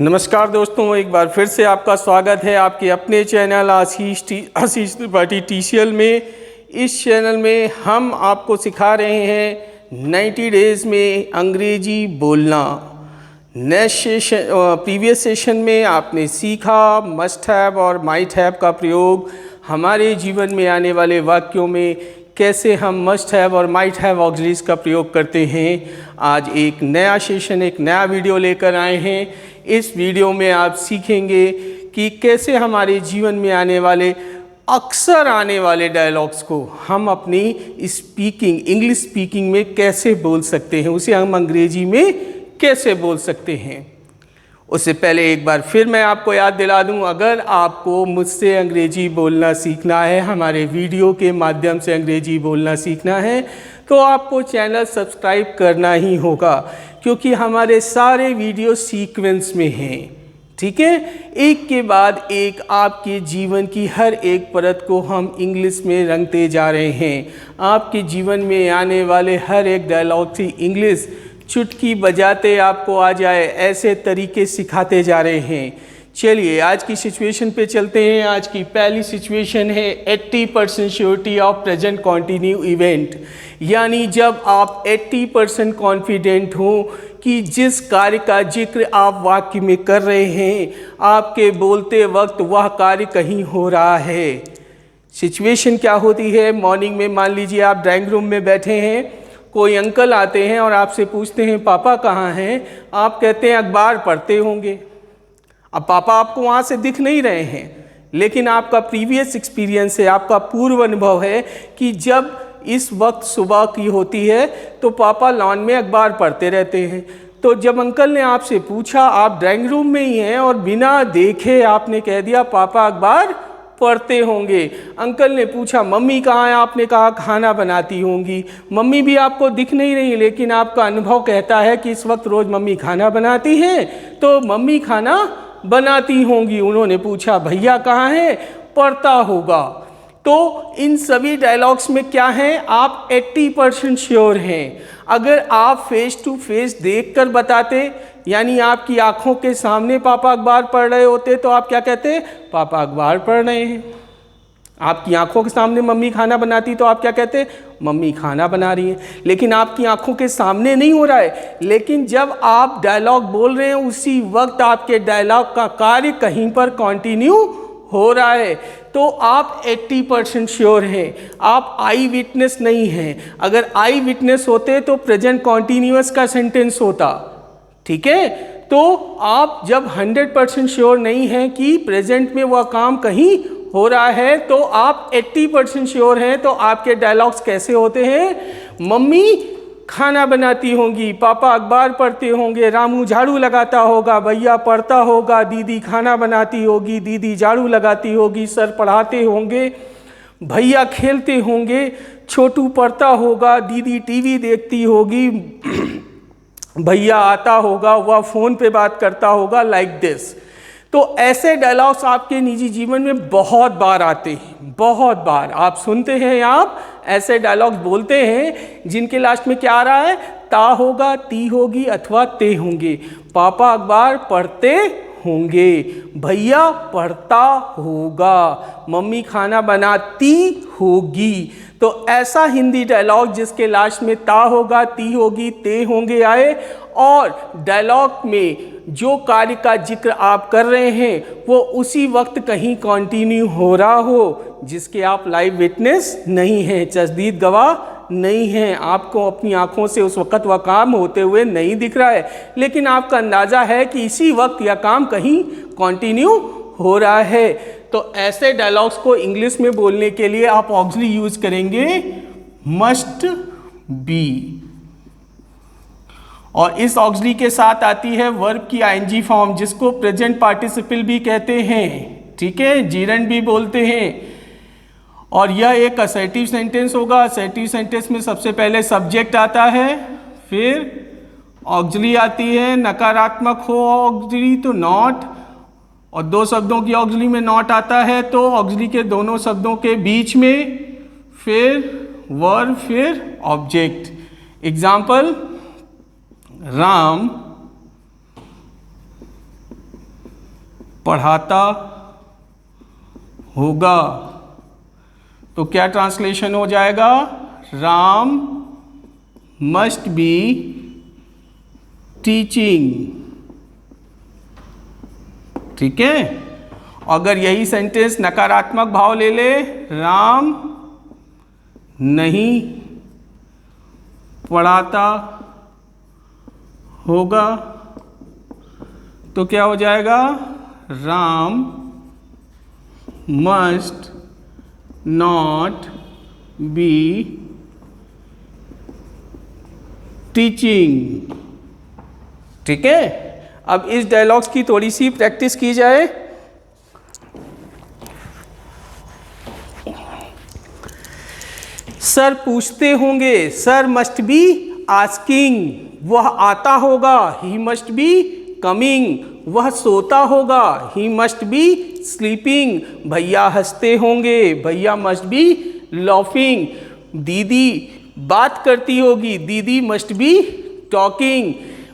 नमस्कार दोस्तों, एक बार फिर से आपका स्वागत है आपके अपने चैनल आशीष त्रिपाठी टीसीएल में। इस चैनल में हम आपको सिखा रहे हैं 90 डेज़ में अंग्रेजी बोलना। प्रीवियस सेशन में आपने सीखा मस्ट हैव और माइट हैव का प्रयोग हमारे जीवन में आने वाले वाक्यों में कैसे हम मस्ट हैव और माइट हैव ऑक्सिलरीज का प्रयोग करते हैं। आज एक नया सेशन, एक नया वीडियो लेकर आए हैं। इस वीडियो में आप सीखेंगे कि कैसे हमारे जीवन में आने वाले अक्सर आने वाले डायलॉग्स को हम अपनी इंग्लिश स्पीकिंग में कैसे बोल सकते हैं, उसे हम अंग्रेजी में कैसे बोल सकते हैं। उससे पहले एक बार फिर मैं आपको याद दिला दूं, अगर आपको मुझसे अंग्रेजी बोलना सीखना है, हमारे वीडियो के माध्यम से अंग्रेजी बोलना सीखना है, तो आपको चैनल सब्सक्राइब करना ही होगा, क्योंकि हमारे सारे वीडियो सीक्वेंस में हैं। ठीक है, एक के बाद एक आपके जीवन की हर एक परत को हम इंग्लिश में रंगते जा रहे हैं। आपके जीवन में आने वाले हर एक डायलॉग की इंग्लिश चुटकी बजाते आपको आ जाए, ऐसे तरीके सिखाते जा रहे हैं। चलिए आज की सिचुएशन पे चलते हैं। आज की पहली सिचुएशन है 80% surety of present continue event, यानी जब आप 80% कॉन्फिडेंट हो कि जिस कार्य का जिक्र आप वाक्य में कर रहे हैं, आपके बोलते वक्त वह कार्य कहीं हो रहा है। सिचुएशन क्या होती है? मॉर्निंग में मान लीजिए आप ड्राइंग रूम में बैठे हैं, कोई अंकल आते हैं और आपसे पूछते हैं पापा कहाँ हैं? आप कहते हैं अखबार पढ़ते होंगे। अब पापा आपको वहाँ से दिख नहीं रहे हैं, लेकिन आपका प्रीवियस एक्सपीरियंस है, आपका पूर्व अनुभव है कि जब इस वक्त सुबह की होती है तो पापा लॉन में अखबार पढ़ते रहते हैं। तो जब अंकल ने आपसे पूछा, आप ड्राइंग रूम में ही हैं और बिना देखे आपने कह दिया पापा अखबार पढ़ते होंगे। अंकल ने पूछा मम्मी कहाँ है? आपने कहा खाना बनाती होंगी। मम्मी भी आपको दिख नहीं रही, लेकिन आपका अनुभव कहता है कि इस वक्त रोज़ मम्मी खाना बनाती हैं, तो मम्मी खाना बनाती होंगी। उन्होंने पूछा भैया कहाँ है? पढ़ता होगा। तो इन सभी डायलॉग्स में क्या है? आप 80% श्योर हैं। अगर आप फेस टू फेस देखकर बताते, यानी आपकी आंखों के सामने पापा अखबार पढ़ रहे होते, तो आप क्या कहते? पापा अखबार पढ़ रहे हैं। आपकी आंखों के सामने मम्मी खाना बनाती तो आप क्या कहते? मम्मी खाना बना रही हैं। लेकिन आपकी आंखों के सामने नहीं हो रहा है, लेकिन जब आप डायलॉग बोल रहे हैं उसी वक्त आपके डायलॉग का कार्य कहीं पर कंटिन्यू हो रहा है, तो आप 80% श्योर हैं। आप आई विटनेस नहीं हैं। अगर आई विटनेस होते तो प्रेजेंट कॉन्टिन्यूअस का सेंटेंस होता। ठीक है, तो आप जब 100% श्योर नहीं हैं कि प्रेजेंट में वह काम कहीं हो रहा है, तो आप 80% श्योर हैं। तो आपके डायलॉग्स कैसे होते हैं? मम्मी खाना बनाती होंगी, पापा अखबार पढ़ते होंगे, रामू झाड़ू लगाता होगा, भैया पढ़ता होगा, दीदी खाना बनाती होगी, दीदी झाड़ू लगाती होगी, सर पढ़ाते होंगे, भैया खेलते होंगे, छोटू पढ़ता होगा, दीदी टीवी देखती होगी, भैया आता होगा, वह फ़ोन पे बात करता होगा, लाइक दिस। तो ऐसे डायलॉग्स आपके निजी जीवन में बहुत बार आते हैं, बहुत बार आप सुनते हैं, आप ऐसे डायलॉग्स बोलते हैं जिनके लास्ट में क्या आ रहा है? ता होगा, ती होगी अथवा ते होंगे। पापा अखबार पढ़ते होंगे, भैया पढ़ता होगा, मम्मी खाना बनाती होगी। तो ऐसा हिंदी डायलॉग जिसके लास्ट में ता होगा, ती होगी, ते होंगे आए, और डायलॉग में जो कार्य का जिक्र आप कर रहे हैं वो उसी वक्त कहीं कंटिन्यू हो रहा हो, जिसके आप लाइव विटनेस नहीं हैं, चश्मदीद गवाह नहीं हैं। आपको अपनी आंखों से उस वक्त वह काम होते हुए नहीं दिख रहा है, लेकिन आपका अंदाज़ा है कि इसी वक्त यह काम कहीं कंटिन्यू हो रहा है। तो ऐसे डायलॉग्स को इंग्लिश में बोलने के लिए आप ऑक्सिलरी यूज करेंगे मस्ट बी, और इस ऑक्सिलरी के साथ आती है वर्ब की आईएनजी फॉर्म, जिसको प्रेजेंट पार्टिसिपल भी कहते हैं। ठीक है, जीरंड भी बोलते हैं। और यह एक असर्टिव सेंटेंस होगा। असर्टिव सेंटेंस में सबसे पहले सब्जेक्ट आता है, फिर ऑक्सिलरी आती है। नकारात्मक हो ऑक्सिलरी तो नॉट, और दो शब्दों की ऑक्सिलरी में नॉट आता है तो ऑक्सिलरी के दोनों शब्दों के बीच में फिर वर्ब, फिर ऑब्जेक्ट। एग्जाम्पल, राम पढ़ाता होगा। तो क्या ट्रांसलेशन हो जाएगा? Ram must be teaching. ठीक है। अगर यही सेंटेंस नकारात्मक भाव ले ले, राम नहीं पढ़ाता होगा, तो क्या हो जाएगा? Ram must not be teaching. ठीक है। अब इस डायलॉग्स की थोड़ी सी प्रैक्टिस की जाए। सर पूछते होंगे, सर मस्ट बी आस्किंग। वह आता होगा, ही मस्ट बी कमिंग। वह सोता होगा, ही मस्ट बी स्लीपिंग। भैया हंसते होंगे, भैया मस्ट बी लाफिंग। दीदी बात करती होगी, दीदी मस्ट बी टॉकिंग।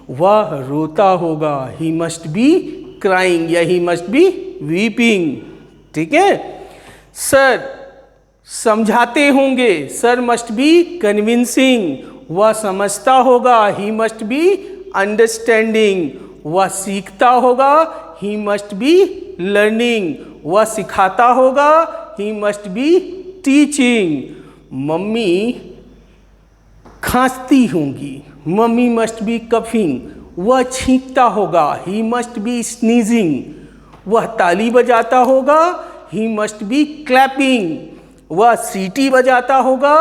वह रोता होगा, ही मस्ट बी क्राइंग या ही मस्ट बी वीपिंग। ठीक है। सर समझाते होंगे, सर मस्ट बी कन्विंसिंग। वह समझता होगा, ही मस्ट बी अंडरस्टैंडिंग। वह सीखता होगा, ही मस्ट बी लर्निंग। वह सिखाता होगा, ही मस्ट बी टीचिंग। मम्मी खांसती होंगी, मम्मी मस्ट बी कफिंग। वह छींकता होगा, ही मस्ट बी स्नीजिंग। वह ताली बजाता होगा, ही मस्ट बी क्लैपिंग। वह सीटी बजाता होगा,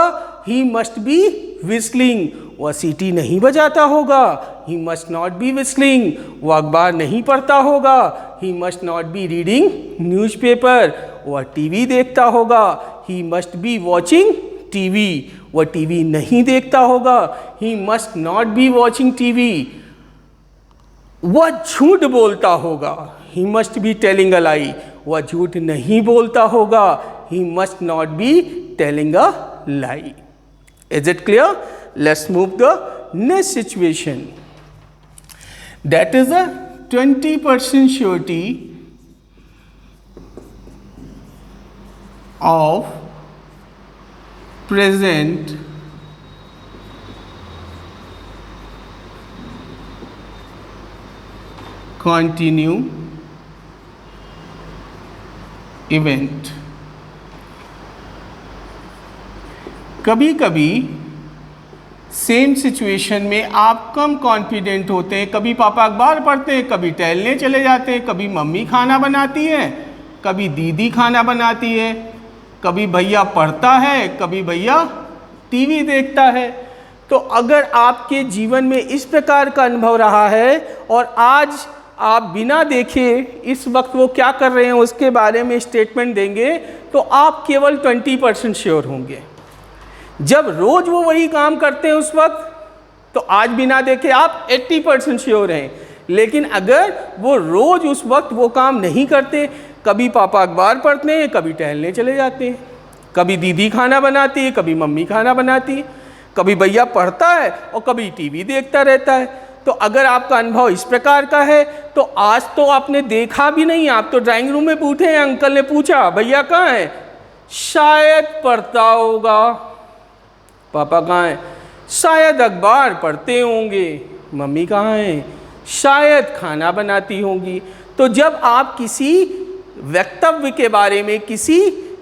ही मस्ट बी विस्लिंग। वह सीटी नहीं बजाता होगा, he must not be whistling. वह अखबार नहीं पढ़ता होगा, he must not be reading newspaper. वह टीवी देखता होगा, he must be watching TV. वह टीवी नहीं देखता होगा, he must not be watching TV. वह झूठ बोलता होगा, he must be telling a lie. वह झूठ नहीं बोलता होगा, he must not be telling a lie. Is it clear? Let's move the next situation. That is a 20% surety of present continue event. कभी कभी सेम सिचुएशन में आप कम confident होते हैं। कभी पापा अखबार पढ़ते हैं, कभी टहलने चले जाते हैं, कभी मम्मी खाना बनाती है, कभी दीदी खाना बनाती है, कभी भैया पढ़ता है, कभी भैया टीवी देखता है। तो अगर आपके जीवन में इस प्रकार का अनुभव रहा है और आज आप बिना देखे इस वक्त वो क्या कर रहे हैं उसके बारे में स्टेटमेंट देंगे, तो आप केवल 20% श्योर होंगे। जब रोज वो वही काम करते हैं उस वक्त, तो आज बिना देखे आप 80% श्योर हैं। लेकिन अगर वो रोज उस वक्त वो काम नहीं करते, कभी पापा अखबार पढ़ते हैं, कभी टहलने चले जाते हैं, कभी दीदी खाना बनाती है, कभी मम्मी खाना बनाती है, कभी भैया पढ़ता है और कभी टीवी देखता रहता है, तो अगर आपका अनुभव इस प्रकार का है तो आज तो आपने देखा भी नहीं, आप तो ड्राइंग रूम में बैठे हैं, अंकल ने पूछा भैया कहाँ है, शायद पढ़ता होगा। पापा कहाँ हैं? शायद अखबार पढ़ते होंगे। मम्मी कहाँ हैं? शायद खाना बनाती होंगी। तो जब आप किसी वक्तव्य के बारे में, किसी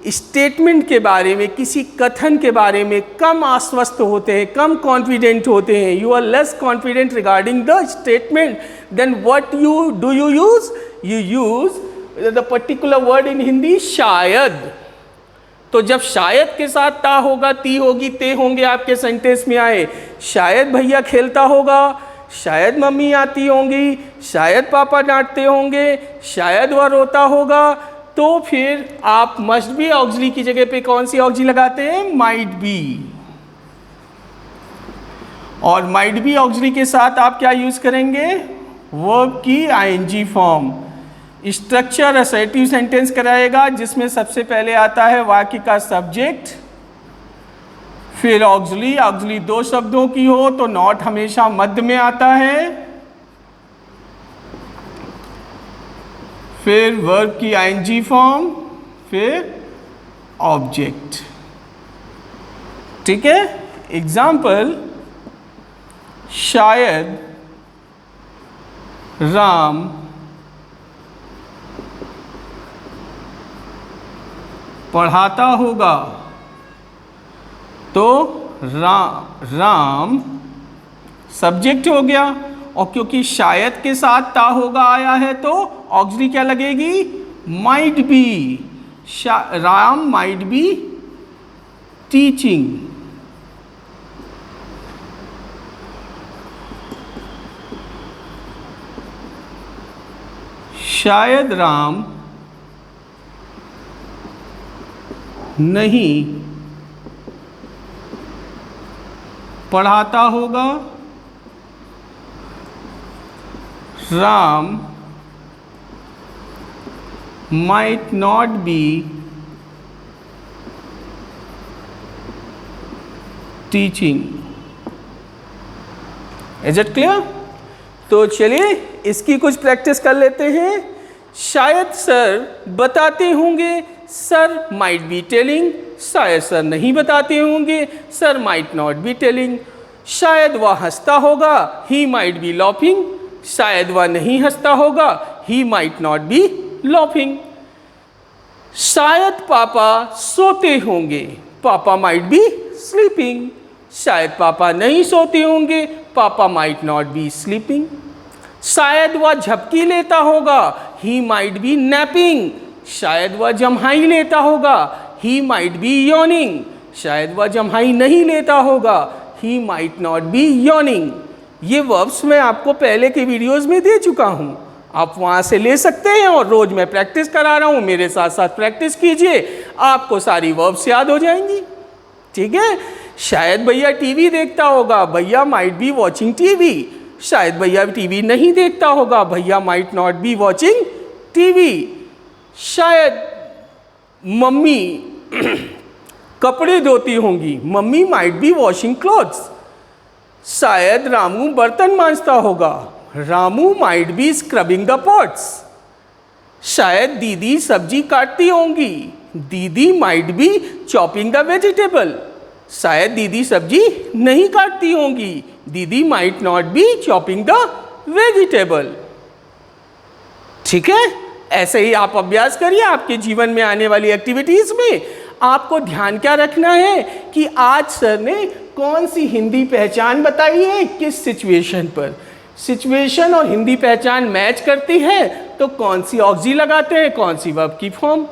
स्टेटमेंट के बारे में, किसी कथन के बारे में कम आश्वस्त होते हैं, कम कॉन्फिडेंट होते हैं, you are less confident regarding the statement, then what you do you use? You use the particular word in Hindi शायद। तो जब शायद के साथ ता होगा, ती होगी, ते होंगे आपके सेंटेंस में आए, शायद भैया खेलता होगा, शायद मम्मी आती होंगी, शायद पापा डांटते होंगे, शायद वह रोता होगा, तो फिर आप मस्ट बी ऑक्सिलरी की जगह पे कौन सी ऑक्सिलरी लगाते हैं? Might be. और माइट बी ऑक्सिलरी के साथ आप क्या यूज करेंगे? वर्ब की ING form. Structure assertive sentence कराएगा, जिसमें सबसे पहले आता है वाक्य का सब्जेक्ट, फिर ऑक्सिलरी। ऑक्सिलरी दो शब्दों की हो तो नॉट हमेशा मध्य में आता है, फिर वर्ब की आईएनजी फॉर्म, फिर ऑब्जेक्ट। ठीक है। एग्जाम्पल, शायद राम पढ़ाता होगा, तो राम सब्जेक्ट हो गया, और क्योंकि शायद के साथ ता होगा आया है तो ऑक्सिलरी क्या लगेगी, might be. Ram might be teaching. शायद राम नहीं पढ़ाता होगा, Ram might not be teaching। Is it clear? तो चलिए इसकी कुछ प्रैक्टिस कर लेते हैं। शायद सर बताते होंगे, सर माइट बी टेलिंग। शायद सर नहीं बताते होंगे, sir might not be telling. शायद वह हंसता होगा, ही माइट बी लॉफिंग। शायद वह नहीं हंसता होगा, he might not be laughing. शायद पापा सोते होंगे, पापा माइट बी स्लीपिंग। शायद पापा नहीं सोते होंगे, पापा माइट नॉट बी स्लीपिंग। शायद वह झपकी लेता होगा, ही माइट बी नैपिंग। शायद वह जम्हाई लेता होगा, ही माइट बी यॉर्निंग। शायद वह जम्हाई नहीं लेता होगा, he might not be yawning. ये वर्ब्स मैं आपको पहले के वीडियोस में दे चुका हूँ, आप वहाँ से ले सकते हैं, और रोज मैं प्रैक्टिस करा रहा हूँ, मेरे साथ साथ प्रैक्टिस कीजिए, आपको सारी वर्ब्स याद हो जाएंगी। ठीक है। शायद भैया टीवी देखता होगा, भैया माइट बी वॉचिंग टीवी। शायद भैया टीवी नहीं देखता होगा, भैया might not be watching TV. शायद मम्मी कपड़े धोती होंगी, mummy might be washing clothes. शायद रामू बर्तन मांजता होगा, Ramu might be scrubbing the pots. शायद दीदी सब्जी काटती होंगी, दीदी might be chopping the vegetable. शायद दीदी सब्जी नहीं काटती होंगी, दीदी might not be chopping the vegetable. ठीक है। ऐसे ही आप अभ्यास करिए आपके जीवन में आने वाली एक्टिविटीज में। आपको ध्यान क्या रखना है कि आज सर ने कौन सी हिंदी पहचान बताई है, किस सिचुएशन पर। सिचुएशन और हिंदी पहचान मैच करती है तो कौन सी ऑक्सी लगाते हैं, कौन सी वर्ब की फॉर्म।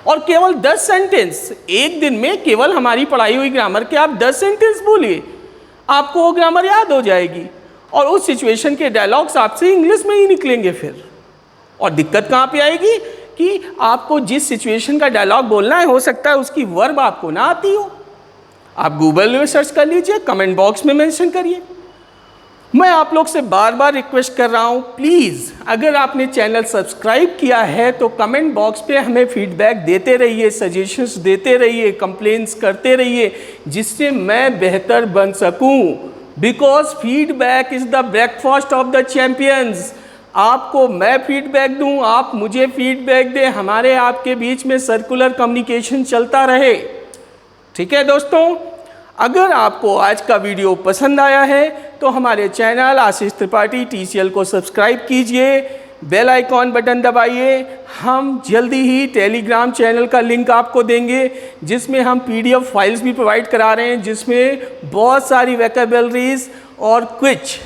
और केवल 10 सेंटेंस, एक दिन में केवल हमारी पढ़ाई हुई ग्रामर के आप 10 सेंटेंस बोलिए, आपको वो ग्रामर याद हो जाएगी, और उस सिचुएशन के डायलॉग्स आपसे इंग्लिश में ही निकलेंगे फिर। और दिक्कत कहाँ पे आएगी कि आपको जिस सिचुएशन का डायलॉग बोलना है, हो सकता है उसकी वर्ब आपको ना आती हो। आप गूगल में सर्च कर लीजिए, कमेंट बॉक्स में मेंशन करिए। मैं आप लोग से बार बार रिक्वेस्ट कर रहा हूँ, प्लीज़ अगर आपने चैनल सब्सक्राइब किया है तो कमेंट बॉक्स पे हमें फीडबैक देते रहिए, सजेशंस देते रहिए, कंप्लेंट्स करते रहिए, जिससे मैं बेहतर बन सकूँ। Because feedback is the breakfast of the champions. आपको मैं फीडबैक दूँ, आप मुझे फीडबैक दें, हमारे आपके बीच में सर्कुलर कम्युनिकेशन चलता रहे। ठीक है दोस्तों, अगर आपको आज का वीडियो पसंद आया है तो हमारे चैनल आशीष त्रिपाठी TCL को सब्सक्राइब कीजिए, बेल आइकॉन बटन दबाइए। हम जल्दी ही टेलीग्राम चैनल का लिंक आपको देंगे, जिसमें हम PDF फाइल्स भी प्रोवाइड करा रहे हैं, जिसमें बहुत सारी वोकैबुलरीज और क्विज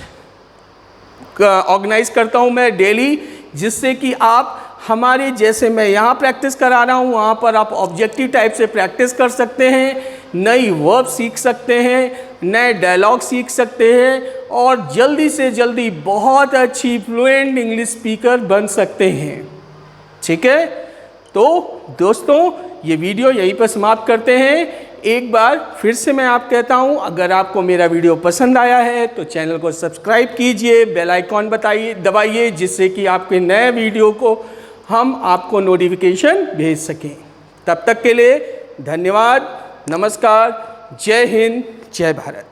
ऑर्गेनाइज करता हूं मैं डेली, जिससे कि आप हमारे जैसे मैं यहाँ प्रैक्टिस करा रहा हूँ, वहाँ पर आप ऑब्जेक्टिव टाइप से प्रैक्टिस कर सकते हैं, नई वर्ब सीख सकते हैं, नए डायलॉग सीख सकते हैं, और जल्दी से जल्दी बहुत अच्छी फ्लुएंट इंग्लिश स्पीकर बन सकते हैं। ठीक है। तो दोस्तों, ये वीडियो यहीं पर समाप्त करते हैं। एक बार फिर से मैं आप कहता हूँ, अगर आपको मेरा वीडियो पसंद आया है तो चैनल को सब्सक्राइब कीजिए, बेल आइकॉन दबाइए, जिससे कि आपके नए वीडियो को हम आपको नोटिफिकेशन भेज सकें। तब तक के लिए धन्यवाद, नमस्कार, जय हिंद, जय भारत।